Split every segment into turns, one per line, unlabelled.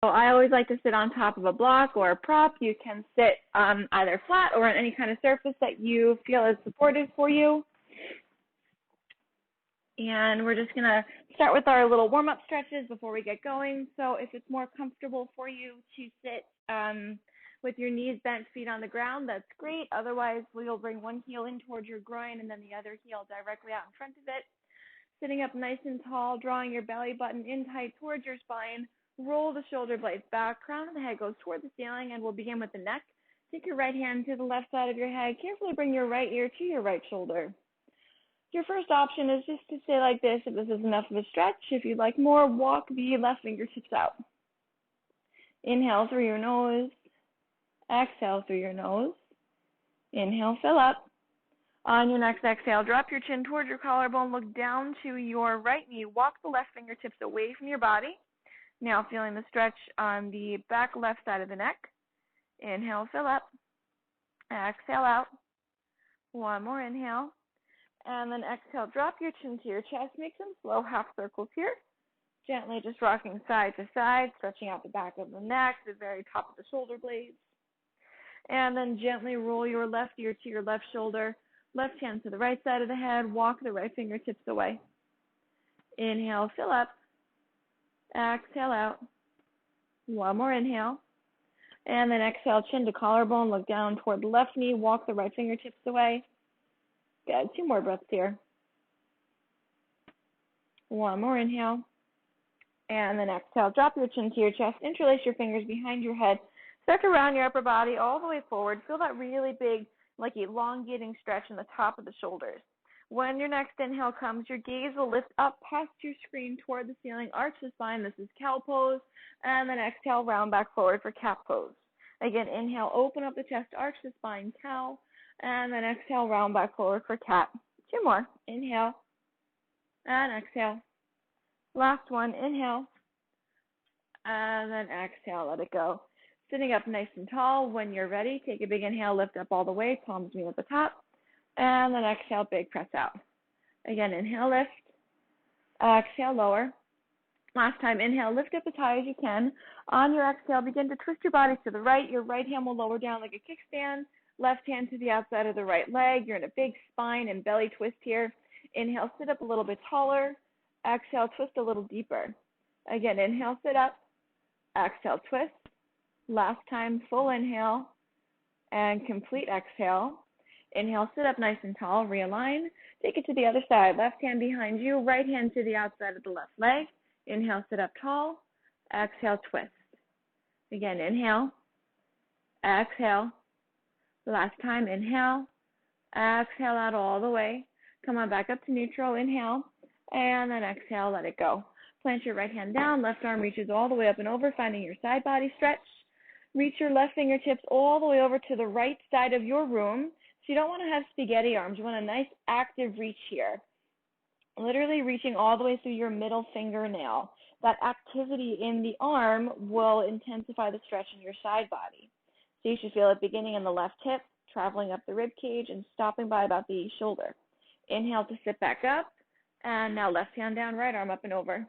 So I always like to sit on top of a block or a prop. You can sit either flat or on any kind of surface that you feel is supportive for you. And we're just going to start with our little warm-up stretches before we get going. So if it's more comfortable for you to sit with your knees bent, feet on the ground, that's great. Otherwise, we'll bring one heel in towards your groin and then the other heel directly out in front of it. Sitting up nice and tall, drawing your belly button in tight towards your spine. Roll the shoulder blades back, crown of the head goes toward the ceiling, and we'll begin with the neck. Take your right hand to the left side of your head. Carefully bring your right ear to your right shoulder. Your first option is just to stay like this if this is enough of a stretch. If you'd like more, walk the left fingertips out. Inhale through your nose. Exhale through your nose. Inhale, fill up. On your next exhale, drop your chin towards your collarbone. Look down to your right knee. Walk the left fingertips away from your body. Now feeling the stretch on the back left side of the neck. Inhale, fill up. Exhale out. One more inhale. And then exhale, drop your chin to your chest. Make some slow half circles here. Gently just rocking side to side, stretching out the back of the neck, the very top of the shoulder blades. And then gently roll your left ear to your left shoulder. Left hand to the right side of the head. Walk the right fingertips away. Inhale, fill up. Exhale out. One more inhale. And then exhale, chin to collarbone. Look down toward the left knee. Walk the right fingertips away. Good. 2 more breaths here. One more inhale. And then exhale. Drop your chin to your chest. Interlace your fingers behind your head. Stretch around your upper body all the way forward. Feel that really big, like elongating stretch in the top of the shoulders. When your next inhale comes, your gaze will lift up past your screen toward the ceiling. Arch the spine. This is cow pose. And then exhale, round back forward for cat pose. Again, inhale, open up the chest, arch the spine, cow. And then exhale, round back forward for cat. 2 more. Inhale. And exhale. Last one. Inhale. And then exhale. Let it go. Sitting up nice and tall. When you're ready, take a big inhale. Lift up all the way. Palms meet at the top. And then exhale, big press out. Again, inhale, lift. Exhale, lower. Last time, inhale, lift up as high as you can. On your exhale, begin to twist your body to the right. Your right hand will lower down like a kickstand. Left hand to the outside of the right leg. You're in a big spine and belly twist here. Inhale, sit up a little bit taller. Exhale, twist a little deeper. Again, inhale, sit up. Exhale, twist. Last time, full inhale and complete exhale. Inhale, sit up nice and tall. Realign. Take it to the other side. Left hand behind you. Right hand to the outside of the left leg. Inhale, sit up tall. Exhale, twist. Again, inhale. Exhale. Last time, inhale. Exhale out all the way. Come on back up to neutral. Inhale. And then exhale, let it go. Plant your right hand down. Left arm reaches all the way up and over, finding your side body stretch. Reach your left fingertips all the way over to the right side of your room. So you don't want to have spaghetti arms. You want a nice active reach here. Literally reaching all the way through your middle fingernail. That activity in the arm will intensify the stretch in your side body. So you should feel it beginning in the left hip, traveling up the rib cage, and stopping by about the shoulder. Inhale to sit back up. And now left hand down, right arm up and over.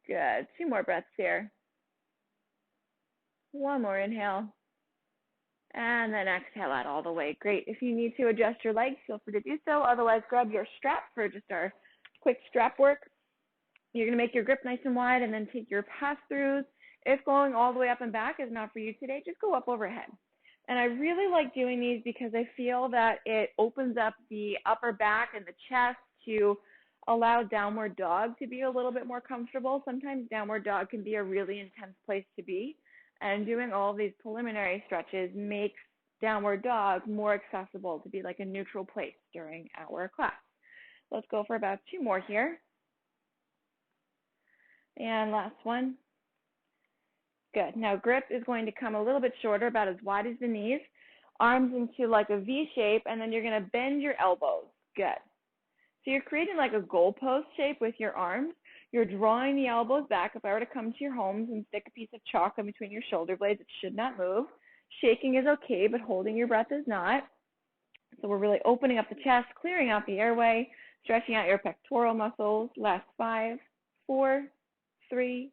Good. 2 more breaths here. 1 more inhale. And then exhale out all the way. Great. If you need to adjust your legs, feel free to do so. Otherwise, grab your strap for just our quick strap work. You're going to make your grip nice and wide and then take your pass-throughs. If going all the way up and back is not for you today, just go up overhead. And I really like doing these because I feel that it opens up the upper back and the chest to allow downward dog to be a little bit more comfortable. Sometimes downward dog can be a really intense place to be. And doing all of these preliminary stretches makes downward dog more accessible to be like a neutral place during our class. Let's go for about 2 more here. And last one. Good. Now grip is going to come a little bit shorter, about as wide as the knees. Arms into like a V shape, and then you're going to bend your elbows. Good. So you're creating like a goalpost shape with your arms. You're drawing the elbows back. If I were to come to your homes and stick a piece of chalk in between your shoulder blades, it should not move. Shaking is okay, but holding your breath is not. So we're really opening up the chest, clearing out the airway, stretching out your pectoral muscles. Last 5, 4, 3,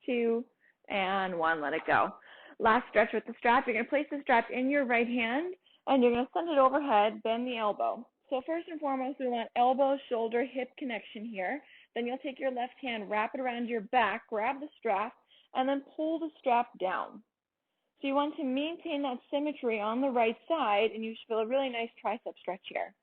2, and 1. Let it go. Last stretch with the strap. You're going to place the strap in your right hand, and you're going to send it overhead, bend the elbow. So first and foremost, we want elbow, shoulder, hip connection here. Then you'll take your left hand, wrap it around your back, grab the strap, and then pull the strap down. So you want to maintain that symmetry on the right side, and you should feel a really nice tricep stretch here.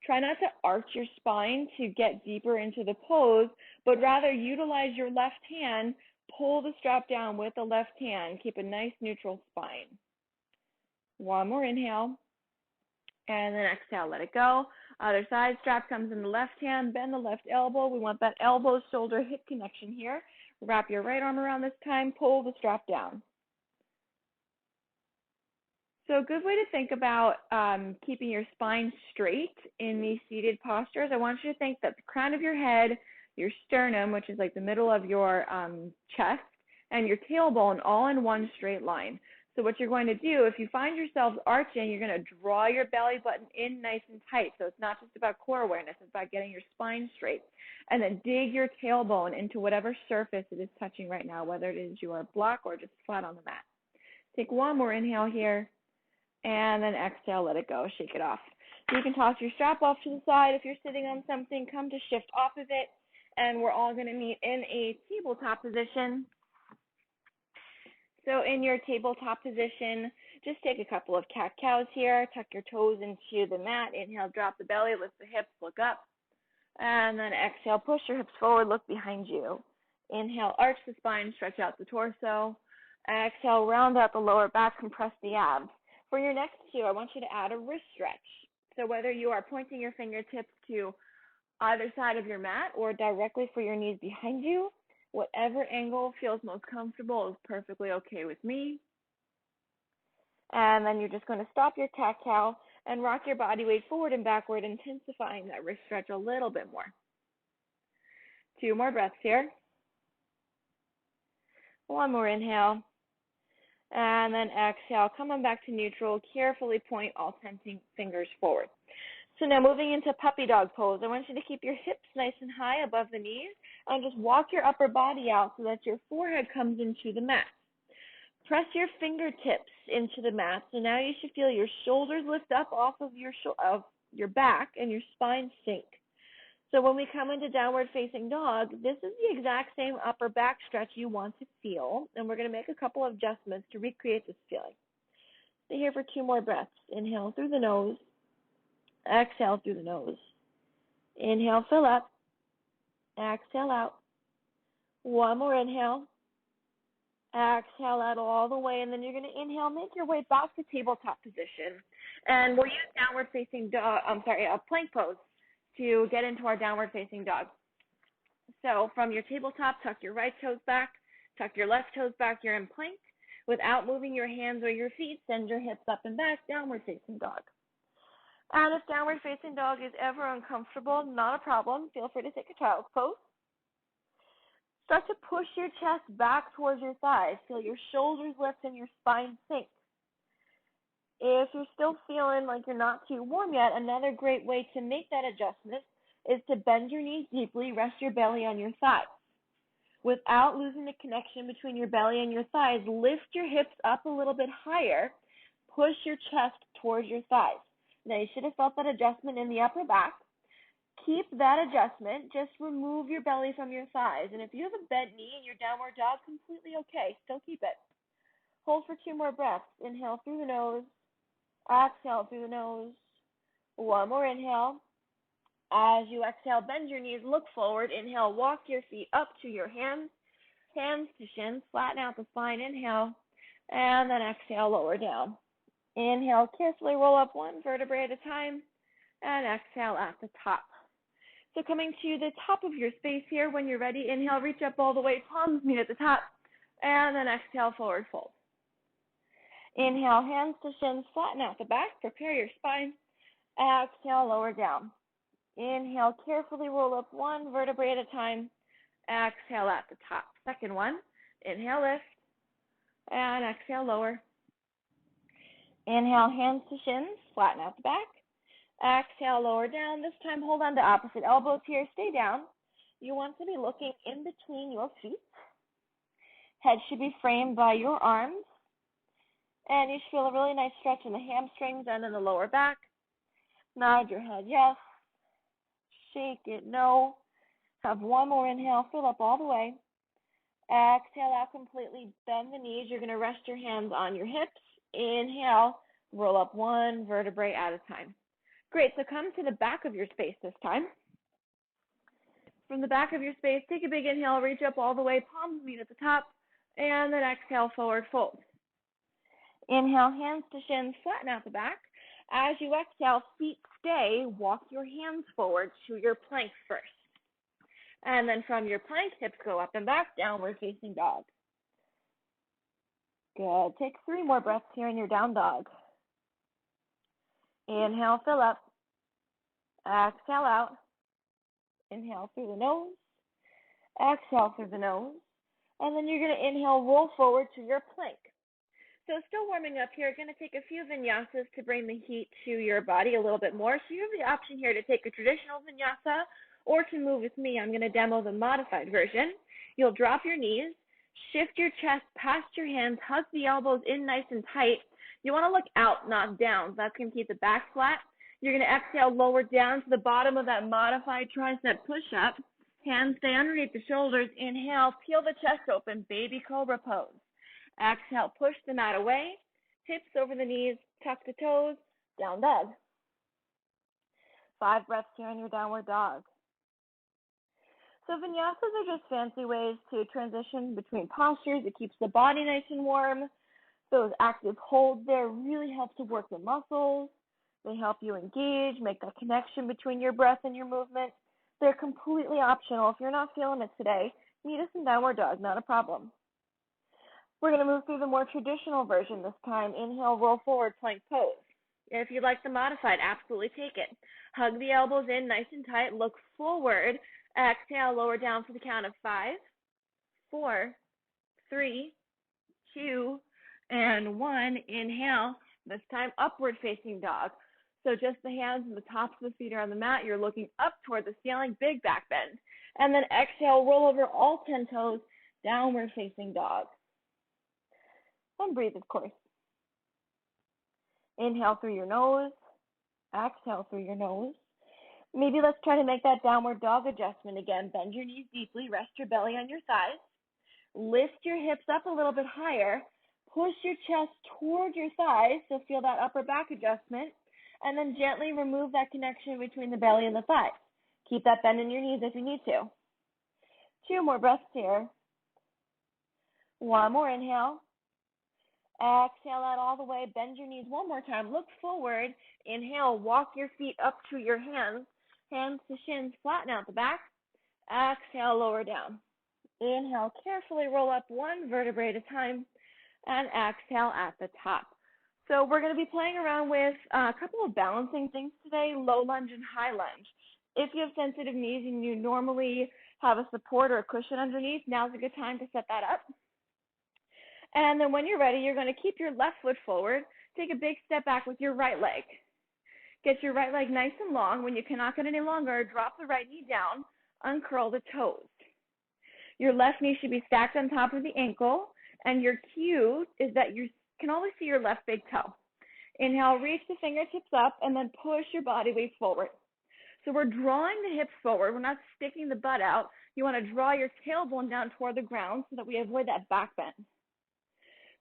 Try not to arch your spine to get deeper into the pose, but rather utilize your left hand, pull the strap down with the left hand. Keep a nice neutral spine. One more inhale, and then exhale, let it go. Other side, strap comes in the left hand, bend the left elbow. We want that elbow, shoulder, hip connection here. Wrap your right arm around this time, pull the strap down. So a good way to think about keeping your spine straight in these seated postures, I want you to think that the crown of your head, your sternum, which is like the middle of your chest, and your tailbone all in one straight line. So what you're going to do, if you find yourselves arching, you're going to draw your belly button in nice and tight. So it's not just about core awareness, it's about getting your spine straight. And then dig your tailbone into whatever surface it is touching right now, whether it is your block or just flat on the mat. Take one more inhale here. And then exhale, let it go, shake it off. So you can toss your strap off to the side. If you're sitting on something, come to shift off of it. And we're all going to meet in a tabletop position. So in your tabletop position, just take a couple of cat-cows here. Tuck your toes into the mat. Inhale, drop the belly, lift the hips, look up. And then exhale, push your hips forward, look behind you. Inhale, arch the spine, stretch out the torso. Exhale, round out the lower back, compress the abs. For your next two, I want you to add a wrist stretch. So whether you are pointing your fingertips to either side of your mat or directly for your knees behind you, whatever angle feels most comfortable is perfectly okay with me. And then you're just going to stop your cat-cow and rock your body weight forward and backward, intensifying that wrist stretch a little bit more. 2 more breaths here. 1 more inhale. And then exhale, coming back to neutral, carefully point all 10 fingers forward. So now moving into puppy dog pose, I want you to keep your hips nice and high above the knees and just walk your upper body out so that your forehead comes into the mat. Press your fingertips into the mat. So now you should feel your shoulders lift up off of your back and your spine sink. So when we come into downward facing dog, this is the exact same upper back stretch you want to feel, and we're going to make a couple of adjustments to recreate this feeling. Stay here for 2 more breaths. Inhale through the nose, exhale through the nose. Inhale, fill up, exhale out. 1 more inhale, exhale out all the way, and then you're going to inhale, make your way back to tabletop position, and we'll use downward facing dog, plank pose to get into our downward facing dog. So from your tabletop, tuck your right toes back, tuck your left toes back, you're in plank. Without moving your hands or your feet, send your hips up and back, downward facing dog. And if downward facing dog is ever uncomfortable, not a problem. Feel free to take a child's pose. Start to push your chest back towards your thighs. Feel your shoulders lift and your spine sink. If you're still feeling like you're not too warm yet, another great way to make that adjustment is to bend your knees deeply, rest your belly on your thighs. Without losing the connection between your belly and your thighs, lift your hips up a little bit higher, push your chest towards your thighs. Now you should have felt that adjustment in the upper back. Keep that adjustment, just remove your belly from your thighs. And if you have a bent knee in your downward dog, completely okay, still keep it. Hold for 2 more breaths. Inhale through the nose. Exhale through the nose. 1 more inhale. As you exhale, bend your knees, look forward. Inhale, walk your feet up to your hands. Hands to shins, flatten out the spine. Inhale, and then exhale, lower down. Inhale, carefully roll up 1 vertebrae at a time, and exhale at the top. So coming to the top of your space here, when you're ready, inhale, reach up all the way, palms meet at the top, and then exhale, forward fold. Inhale, hands to shins, flatten out the back, prepare your spine. Exhale, lower down. Inhale, carefully roll up 1 vertebrae at a time. Exhale at the top. Second one, inhale, lift, and exhale, lower. Inhale, hands to shins, flatten out the back. Exhale, lower down. This time, hold on to opposite elbows here. Stay down. You want to be looking in between your feet. Head should be framed by your arms. And you should feel a really nice stretch in the hamstrings and in the lower back. Nod your head yes. Shake it no. Have one more inhale. Fill up all the way. Exhale out completely. Bend the knees. You're going to rest your hands on your hips. Inhale. Roll up one vertebrae at a time. Great. So come to the back of your space this time. From the back of your space, take a big inhale. Reach up all the way. Palms meet at the top. And then exhale, forward fold. Inhale, hands to shins. Flatten out the back. As you exhale, feet stay. Walk your hands forward to your plank first. And then from your plank, hips go up and back, downward facing dog. Good. Take 3 more breaths here in your down dog. Inhale, fill up. Exhale out. Inhale through the nose. Exhale through the nose. And then you're going to inhale, roll forward to your plank. So still warming up here, going to take a few vinyasas to bring the heat to your body a little bit more. So you have the option here to take a traditional vinyasa or to move with me. I'm going to demo the modified version. You'll drop your knees, shift your chest past your hands, hug the elbows in nice and tight. You want to look out, not down. That's going to keep the back flat. You're going to exhale, lower down to the bottom of that modified tricep push-up. Hands stay underneath the shoulders. Inhale, peel the chest open, baby cobra pose. Exhale, push the mat away, hips over the knees, tuck the toes, down dog. 5 breaths here in your downward dog. So vinyasas are just fancy ways to transition between postures. It keeps the body nice and warm. Those active holds there really help to work the muscles. They help you engage, make that connection between your breath and your movement. They're completely optional. If you're not feeling it today, meet us in downward dog, not a problem. We're going to move through the more traditional version this time. Inhale, roll forward, plank pose. If you'd like the modified, absolutely take it. Hug the elbows in nice and tight. Look forward. Exhale, lower down for the count of 5, 4, 3, 2, and 1. Inhale. This time, upward facing dog. So just the hands and the tops of the feet are on the mat. You're looking up toward the ceiling, big back bend. And then exhale, roll over all 10 toes, downward facing dog. And breathe, of course. Inhale through your nose. Exhale through your nose. Maybe let's try to make that downward dog adjustment again. Bend your knees deeply. Rest your belly on your thighs. Lift your hips up a little bit higher. Push your chest toward your thighs, so feel that upper back adjustment. And then gently remove that connection between the belly and the thighs. Keep that bend in your knees if you need to. 2 more breaths here. 1 more inhale. Exhale out all the way. Bend your knees one more time. Look forward. Inhale. Walk your feet up to your hands. Hands to shins. Flatten out the back. Exhale. Lower down. Inhale. Carefully roll up 1 vertebrae at a time. And exhale at the top. So we're going to be playing around with a couple of balancing things today, low lunge and high lunge. If you have sensitive knees and you normally have a support or a cushion underneath, now's a good time to set that up. And then when you're ready, you're going to keep your left foot forward. Take a big step back with your right leg. Get your right leg nice and long. When you cannot get any longer, drop the right knee down, uncurl the toes. Your left knee should be stacked on top of the ankle, and your cue is that you can always see your left big toe. Inhale, reach the fingertips up, and then push your body weight forward. So we're drawing the hips forward. We're not sticking the butt out. You want to draw your tailbone down toward the ground so that we avoid that back bend.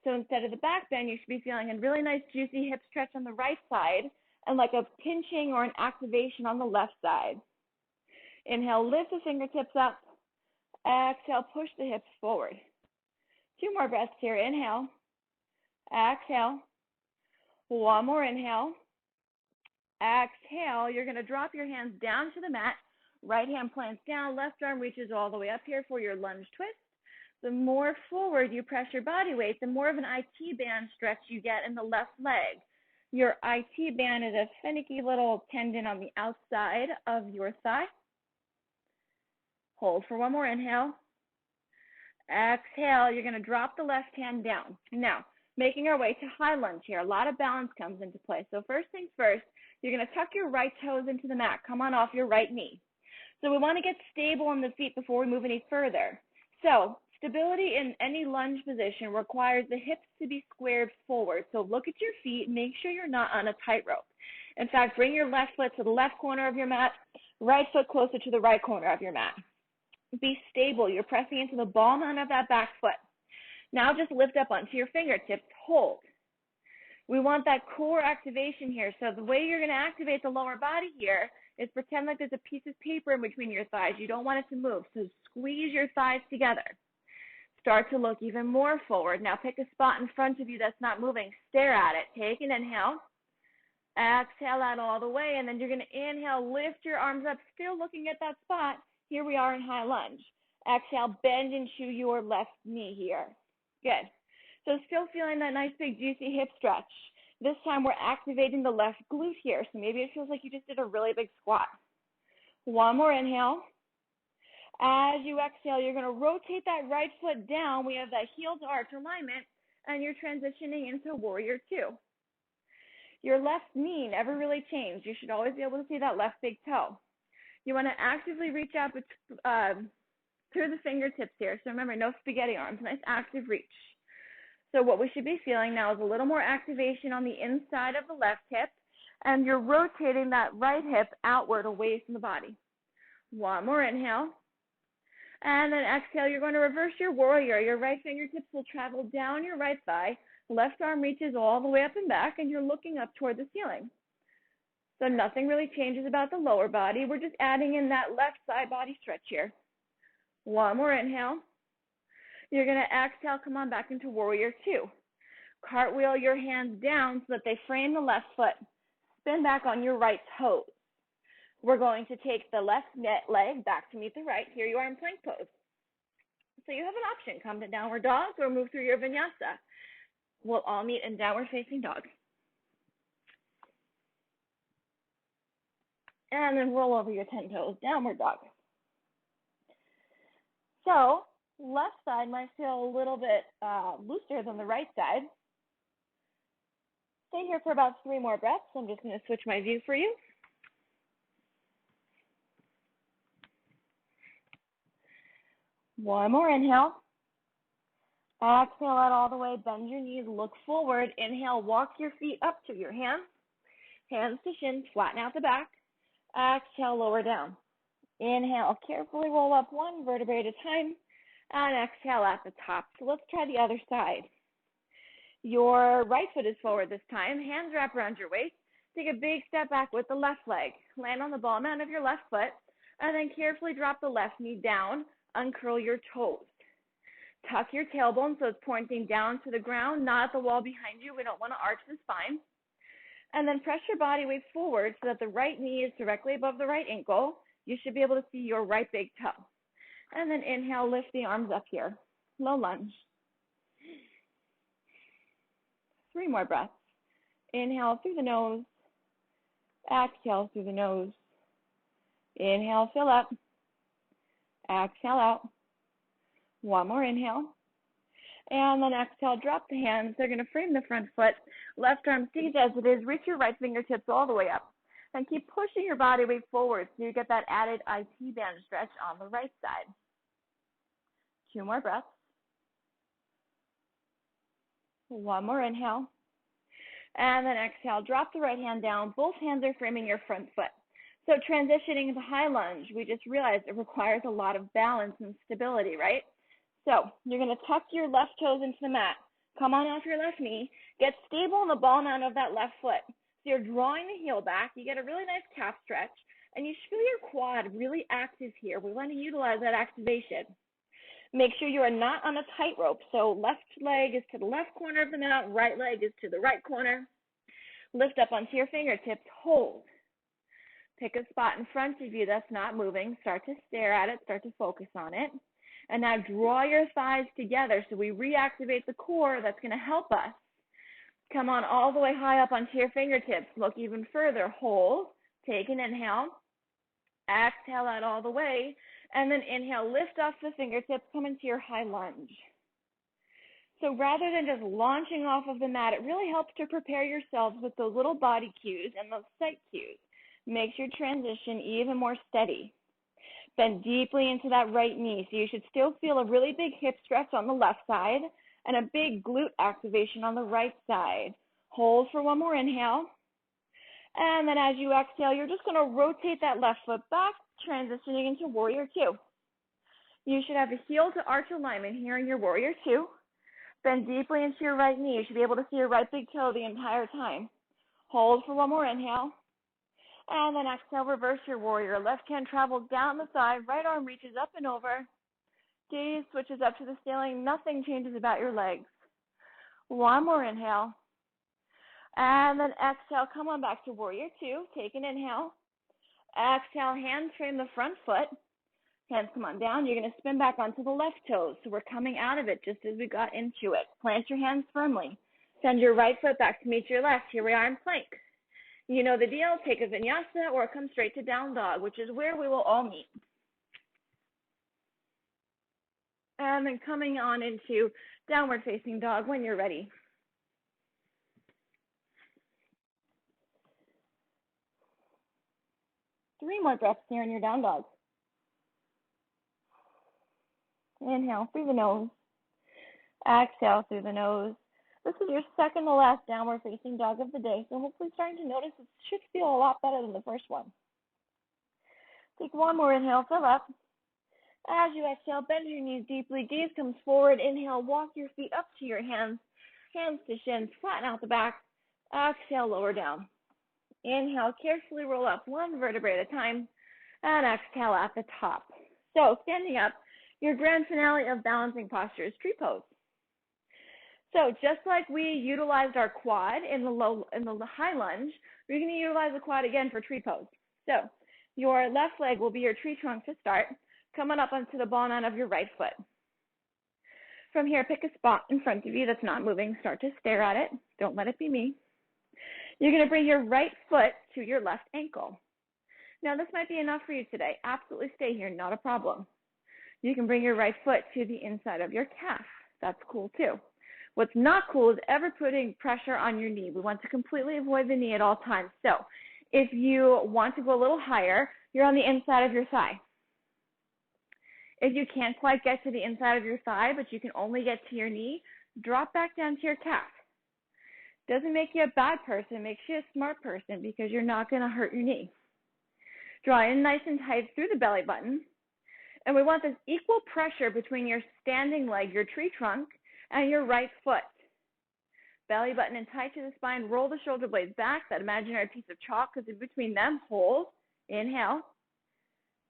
So instead of the back bend, you should be feeling a really nice juicy hip stretch on the right side and like a pinching or an activation on the left side. Inhale, lift the fingertips up. Exhale, push the hips forward. 2 more breaths here. Inhale. Exhale. 1 more inhale. Exhale. You're going to drop your hands down to the mat. Right hand plants down. Left arm reaches all the way up here for your lunge twist. The more forward you press your body weight, the more of an IT band stretch you get in the left leg. Your IT band is a finicky little tendon on the outside of your thigh. Hold for 1 more inhale. Exhale, you're going to drop the left hand down. Now, making our way to high lunge here. A lot of balance comes into play. So first things first, you're going to tuck your right toes into the mat. Come on off your right knee. So we want to get stable on the feet before we move any further. So Stability in any lunge position requires the hips to be squared forward. So look at your feet. Make sure you're not on a tightrope. In fact, bring your left foot to the left corner of your mat, right foot closer to the right corner of your mat. Be stable. You're pressing into the ball mound of that back foot. Now just lift up onto your fingertips. Hold. We want that core activation here. So the way you're going to activate the lower body here is pretend like there's a piece of paper in between your thighs. You don't want it to move. So squeeze your thighs together. Start to look even more forward. Now pick a spot in front of you that's not moving. Stare at it. Take an inhale. Exhale out all the way. And then you're going to inhale, lift your arms up, still looking at that spot. Here we are in high lunge. Exhale, bend into your left knee here. Good. So still feeling that nice big juicy hip stretch. This time we're activating the left glute here. So maybe it feels like you just did a really big squat. One more inhale. As you exhale, you're going to rotate that right foot down. We have that heel to arch alignment, and you're transitioning into warrior two. Your left knee never really changed. You should always be able to see that left big toe. You want to actively reach out through the fingertips here. So remember, no spaghetti arms, nice active reach. So what we should be feeling now is a little more activation on the inside of the left hip, and you're rotating that right hip outward away from the body. One more inhale. And then exhale, you're going to reverse your warrior. Your right fingertips will travel down your right thigh. Left arm reaches all the way up and back, and you're looking up toward the ceiling. So nothing really changes about the lower body. We're just adding in that left side body stretch here. One more inhale. You're going to exhale, come on back into warrior two. Cartwheel your hands down so that they frame the left foot. Spin back on your right toes. We're going to take the left leg back to meet the right. Here you are in plank pose. So you have an option. Come to downward dog or move through your vinyasa. We'll all meet in downward facing dog. And then roll over your 10 toes, downward dog. So left side might feel a little bit looser than the right side. Stay here for about 3 more breaths. I'm just going to switch my view for you. One more inhale. Exhale out all the way. Bend your knees. Look forward. Inhale. Walk your feet up to your hands. Hands to shins. Flatten out the back. Exhale. Lower down. Inhale. Carefully roll up 1 vertebrae at a time. And exhale at the top. So let's try the other side. Your right foot is forward this time. Hands wrap around your waist. Take a big step back with the left leg. Land on the ball mound of your left foot. And then carefully drop the left knee down. Uncurl your toes. Tuck your tailbone so it's pointing down to the ground, not at the wall behind you. We don't want to arch the spine. And then press your body weight forward so that the right knee is directly above the right ankle. You should be able to see your right big toe. And then inhale, lift the arms up here. Low lunge. 3 more breaths. Inhale through the nose. Exhale through the nose. Inhale, fill up. Exhale out. 1 more inhale. And then exhale, drop the hands. They're going to frame the front foot. Left arm stays as it is. Reach your right fingertips all the way up. And keep pushing your body weight forward so you get that added IT band stretch on the right side. 2 more breaths. 1 more inhale. And then exhale, drop the right hand down. Both hands are framing your front foot. So transitioning into high lunge, we just realized it requires a lot of balance and stability, right? So you're going to tuck your left toes into the mat. Come on off your left knee. Get stable in the ball mound of that left foot. So you're drawing the heel back. You get a really nice calf stretch. And you feel your quad really active here. We want to utilize that activation. Make sure you are not on a tightrope. So left leg is to the left corner of the mat. Right leg is to the right corner. Lift up onto your fingertips. Hold. Pick a spot in front of you that's not moving. Start to stare at it. Start to focus on it. And now draw your thighs together so we reactivate the core. That's going to help us. Come on all the way high up onto your fingertips. Look even further. Hold. Take an inhale. Exhale out all the way. And then inhale. Lift off the fingertips. Come into your high lunge. So rather than just launching off of the mat, it really helps to prepare yourselves with those little body cues and those sight cues. Makes your transition even more steady. Bend deeply into that right knee. So you should still feel a really big hip stretch on the left side and a big glute activation on the right side. Hold for one more inhale. And then as you exhale, you're just going to rotate that left foot back, transitioning into warrior two. You should have a heel to arch alignment here in your warrior two. Bend deeply into your right knee. You should be able to see your right big toe the entire time. Hold for one more inhale. And then exhale, reverse your warrior. Left hand travels down the side, right arm reaches up and over. Gaze switches up to the ceiling. Nothing changes about your legs. One more inhale. And then exhale, come on back to warrior two. Take an inhale. Exhale, hands frame the front foot. Hands come on down. You're going to spin back onto the left toes. So we're coming out of it just as we got into it. Plant your hands firmly. Send your right foot back to meet your left. Here we are in plank. You know the deal. Take a vinyasa or come straight to down dog, which is where we will all meet. And then coming on into downward facing dog when you're ready. Three more breaths here in your down dog. Inhale through the nose. Exhale through the nose. This is your second to last downward facing dog of the day, so hopefully starting to notice it should feel a lot better than the first one. Take one more inhale, fill up. As you exhale, bend your knees deeply, gaze comes forward. Inhale, walk your feet up to your hands, hands to shins, flatten out the back. Exhale, lower down. Inhale, carefully roll up one vertebrae at a time, and exhale at the top. So standing up, your grand finale of balancing posture is tree pose. So just like we utilized our quad in the high lunge, we're going to utilize the quad again for tree pose. So your left leg will be your tree trunk to start, coming up onto the ball nine of your right foot. From here, pick a spot in front of you that's not moving. Start to stare at it. Don't let it be me. You're going to bring your right foot to your left ankle. Now, this might be enough for you today. Absolutely stay here, not a problem. You can bring your right foot to the inside of your calf. That's cool too. What's not cool is ever putting pressure on your knee. We want to completely avoid the knee at all times. So if you want to go a little higher, you're on the inside of your thigh. If you can't quite get to the inside of your thigh, but you can only get to your knee, drop back down to your calf. Doesn't make you a bad person, it makes you a smart person because you're not going to hurt your knee. Draw in nice and tight through the belly button. And we want this equal pressure between your standing leg, your tree trunk, and your right foot. Belly button and tight to the spine. Roll the shoulder blades back. That imaginary piece of chalk is in between them. Hold. Inhale.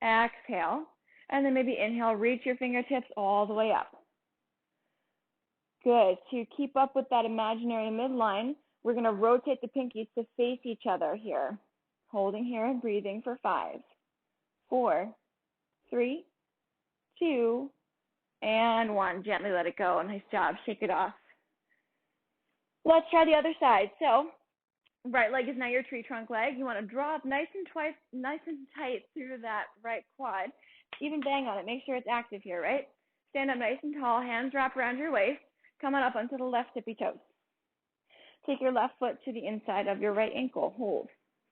Exhale. And then maybe inhale. Reach your fingertips all the way up. Good. To keep up with that imaginary midline, we're going to rotate the pinkies to face each other here. Holding here and breathing for 5, 4, 3, 2, and 1. Gently let it go. Nice job. Shake it off. Let's try the other side. So, right leg is now your tree trunk leg. You want to draw up nice and tight through that right quad. Even bang on it. Make sure it's active here, right? Stand up nice and tall. Hands wrap around your waist. Come on up onto the left tippy toes. Take your left foot to the inside of your right ankle. Hold.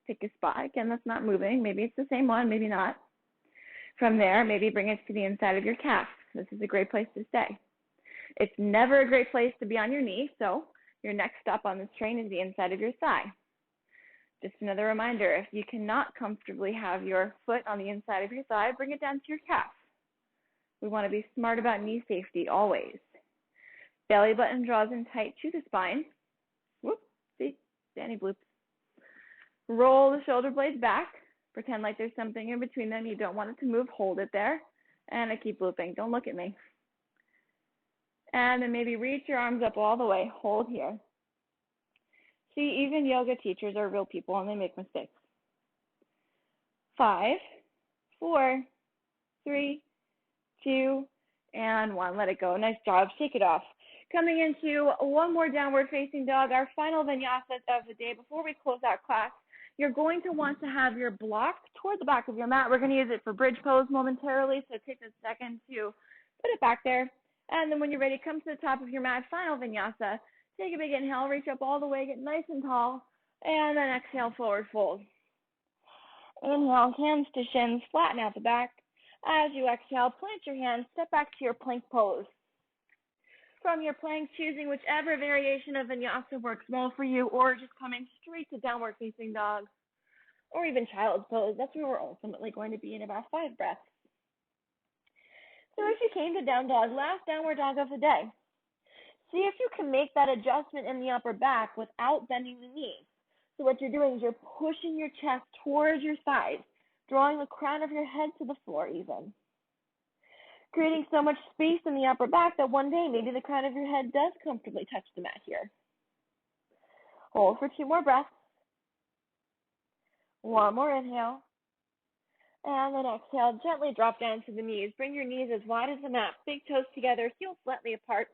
Pick a spot. Again, that's not moving. Maybe it's the same one. Maybe not. From there, maybe bring it to the inside of your calf. This is a great place to stay. It's never a great place to be on your knee, so your next stop on this train is the inside of your thigh. Just another reminder, if you cannot comfortably have your foot on the inside of your thigh, bring it down to your calf. We want to be smart about knee safety always. Belly button draws in tight to the spine. Whoop, see, Danny bloops. Roll the shoulder blades back. Pretend like there's something in between them. You don't want it to move. Hold it there. And I keep looping. Don't look at me. And then maybe reach your arms up all the way. Hold here. See, even yoga teachers are real people and they make mistakes. 5, 4, 3, 2, and 1. Let it go. Nice job. Shake it off. Coming into one more downward facing dog, our final vinyasa of the day before we close out class. You're going to want to have your block toward the back of your mat. We're going to use it for bridge pose momentarily, so take a second to put it back there. And then when you're ready, come to the top of your mat, final vinyasa. Take a big inhale, reach up all the way, get nice and tall, and then exhale, forward fold. Inhale, hands to shins, flatten out the back. As you exhale, plant your hands, step back to your plank pose. From your plank, choosing whichever variation of vinyasa works well for you, or just coming straight to downward facing dog, or even child's pose. That's where we're ultimately going to be in about 5 breaths. So if you came to down dog, last downward dog of the day, see if you can make that adjustment in the upper back without bending the knees. So what you're doing is you're pushing your chest towards your thighs, drawing the crown of your head to the floor even. Creating so much space in the upper back that one day maybe the crown of your head does comfortably touch the mat here. Hold for 2 more breaths. 1 more inhale. And then exhale, gently drop down to the knees. Bring your knees as wide as the mat, big toes together, heels slightly apart.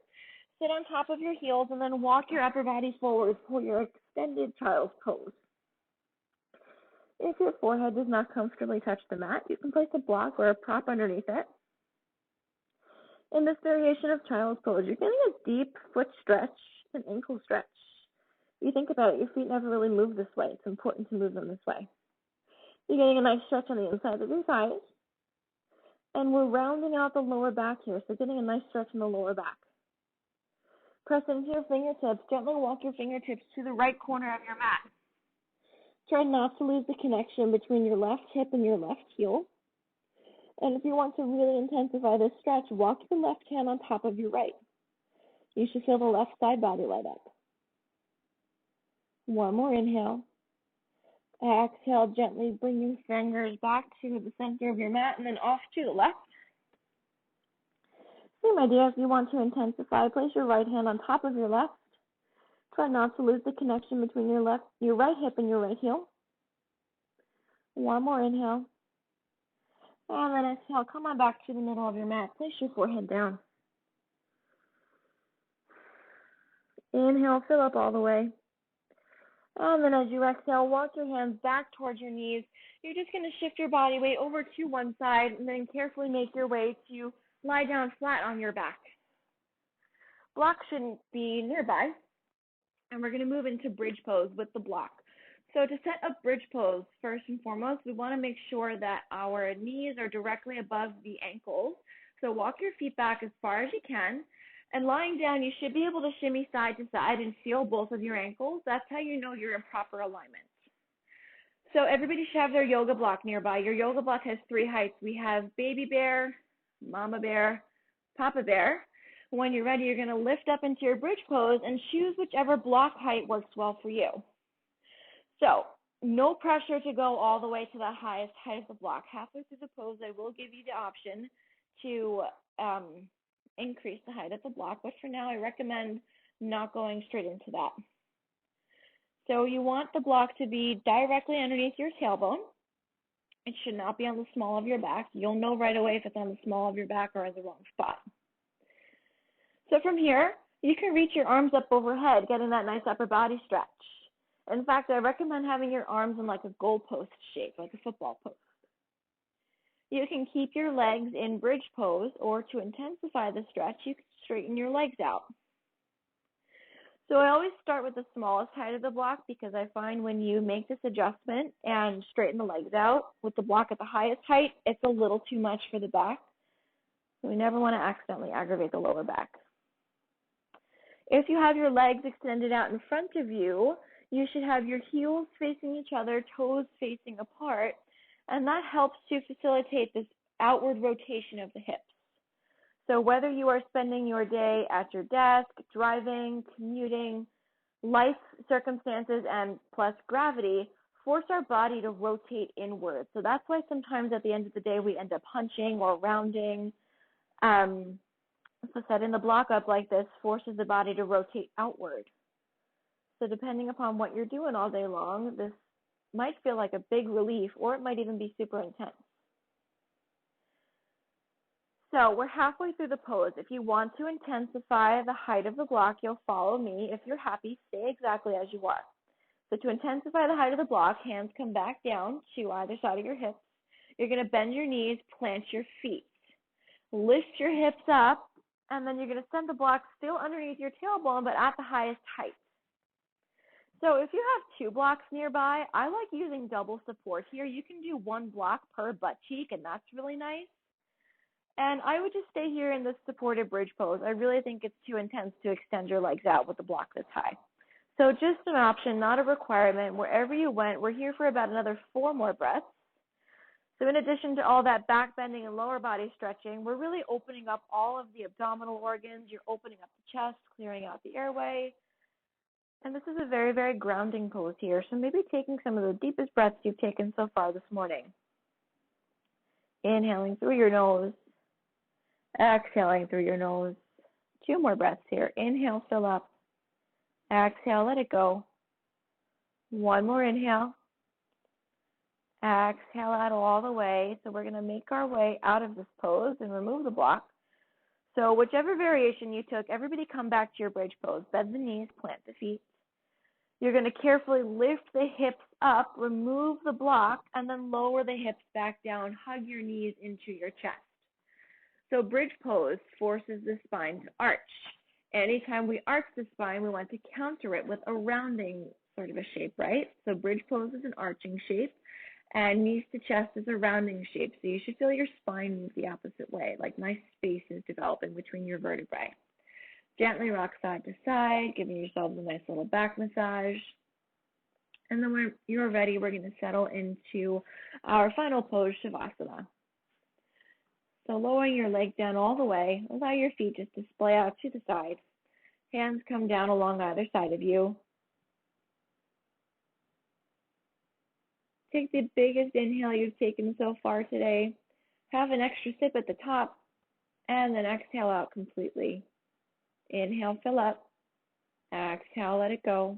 Sit on top of your heels and then walk your upper body forward for your extended child's pose. If your forehead does not comfortably touch the mat, you can place a block or a prop underneath it. In this variation of child's pose, you're getting a deep foot stretch, an ankle stretch. If you think about it, your feet never really move this way. It's important to move them this way. You're getting a nice stretch on the inside of your thighs. And we're rounding out the lower back here, so getting a nice stretch in the lower back. Press into your fingertips. Gently walk your fingertips to the right corner of your mat. Try not to lose the connection between your left hip and your left heel. And if you want to really intensify this stretch, walk your left hand on top of your right. You should feel the left side body light up. 1 more inhale. Exhale, gently bring your fingers back to the center of your mat and then off to the left. Same idea, if you want to intensify, place your right hand on top of your left. Try not to lose the connection between your right hip and your right heel. 1 more inhale. And then exhale, come on back to the middle of your mat. Place your forehead down. Inhale, fill up all the way. And then as you exhale, walk your hands back towards your knees. You're just going to shift your body weight over to one side and then carefully make your way to lie down flat on your back. Block shouldn't be nearby. And we're going to move into bridge pose with the block. So to set up bridge pose, first and foremost, we want to make sure that our knees are directly above the ankles. So walk your feet back as far as you can. And lying down, you should be able to shimmy side to side and feel both of your ankles. That's how you know you're in proper alignment. So everybody should have their yoga block nearby. Your yoga block has 3 heights. We have baby bear, mama bear, papa bear. When you're ready, you're going to lift up into your bridge pose and choose whichever block height works well for you. So no pressure to go all the way to the highest height of the block. Halfway through the pose, I will give you the option to increase the height of the block, but for now I recommend not going straight into that. So you want the block to be directly underneath your tailbone. It should not be on the small of your back. You'll know right away if it's on the small of your back or in the wrong spot. So from here, you can reach your arms up overhead, getting that nice upper body stretch. In fact, I recommend having your arms in like a goalpost shape, like a football post. You can keep your legs in bridge pose, or to intensify the stretch, you can straighten your legs out. So I always start with the smallest height of the block because I find when you make this adjustment and straighten the legs out with the block at the highest height, it's a little too much for the back. So we never want to accidentally aggravate the lower back. If you have your legs extended out in front of you, you should have your heels facing each other, toes facing apart, and that helps to facilitate this outward rotation of the hips. So whether you are spending your day at your desk, driving, commuting, life circumstances, and plus gravity, force our body to rotate inward. So that's why sometimes at the end of the day we end up hunching or rounding. So setting the block up like this forces the body to rotate outward. So depending upon what you're doing all day long, this might feel like a big relief, or it might even be super intense. So we're halfway through the pose. If you want to intensify the height of the block, you'll follow me. If you're happy, stay exactly as you are. So to intensify the height of the block, hands come back down to either side of your hips. You're going to bend your knees, plant your feet. Lift your hips up, and then you're going to send the block still underneath your tailbone, but at the highest height. So if you have 2 blocks nearby, I like using double support here. You can do 1 block per butt cheek, and that's really nice. And I would just stay here in this supported bridge pose. I really think it's too intense to extend your legs out with a block this high. So just an option, not a requirement. Wherever you went, we're here for about another 4 more breaths. So in addition to all that back bending and lower body stretching, we're really opening up all of the abdominal organs. You're opening up the chest, clearing out the airway. And this is a very, very grounding pose here. So maybe taking some of the deepest breaths you've taken so far this morning. Inhaling through your nose. Exhaling through your nose. 2 more breaths here. Inhale, fill up. Exhale, let it go. 1 more inhale. Exhale out all the way. So we're going to make our way out of this pose and remove the block. So whichever variation you took, everybody come back to your bridge pose. Bend the knees, plant the feet. You're going to carefully lift the hips up, remove the block, and then lower the hips back down. Hug your knees into your chest. So bridge pose forces the spine to arch. Anytime we arch the spine, we want to counter it with a rounding sort of a shape, right? So bridge pose is an arching shape, and knees to chest is a rounding shape. So you should feel your spine move the opposite way, like nice spaces developing between your vertebrae. Gently rock side to side, giving yourselves a nice little back massage. And then when you're ready, we're going to settle into our final pose, Shavasana. So lowering your leg down all the way, allow your feet just to splay out to the side. Hands come down along either side of you. Take the biggest inhale you've taken so far today. Have an extra sip at the top, and then exhale out completely. Inhale, fill up. Exhale, let it go.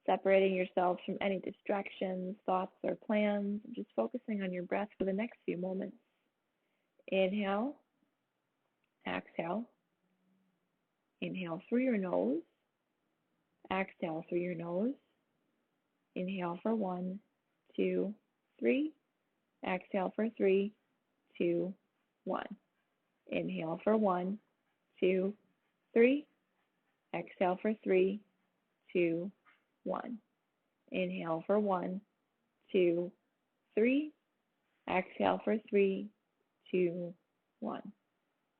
Separating yourselves from any distractions, thoughts, or plans. Just focusing on your breath for the next few moments. Inhale. Exhale. Inhale through your nose. Exhale through your nose. Inhale for 1, 2, 3. Exhale for 3, 2, 1. Inhale for 1, 2, 3. Exhale for 3, 2, 1. Inhale for 1, 2, 3. Exhale for 3, 2, 1.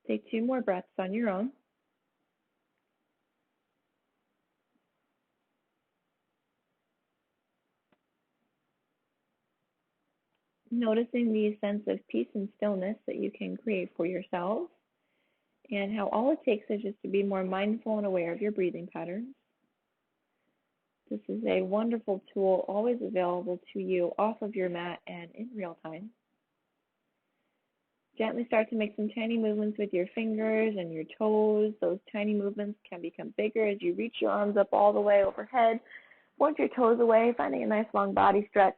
Take 2 more breaths on your own. Noticing the sense of peace and stillness that you can create for yourselves, and how all it takes is just to be more mindful and aware of your breathing patterns. This is a wonderful tool, always available to you off of your mat and in real time. Gently start to make some tiny movements with your fingers and your toes. Those tiny movements can become bigger as you reach your arms up all the way overhead. Point your toes away, finding a nice long body stretch.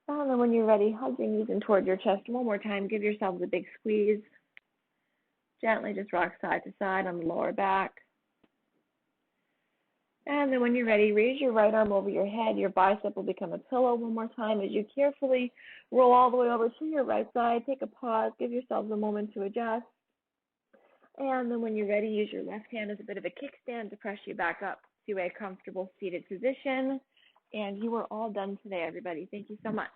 And then when you're ready, hug your knees in toward your chest one more time. Give yourselves a big squeeze. Gently just rock side to side on the lower back. And then when you're ready, raise your right arm over your head. Your bicep will become a pillow one more time as you carefully roll all the way over to your right side. Take a pause. Give yourselves a moment to adjust. And then when you're ready, use your left hand as a bit of a kickstand to press you back up to a comfortable seated position. And you are all done today, everybody. Thank you so much.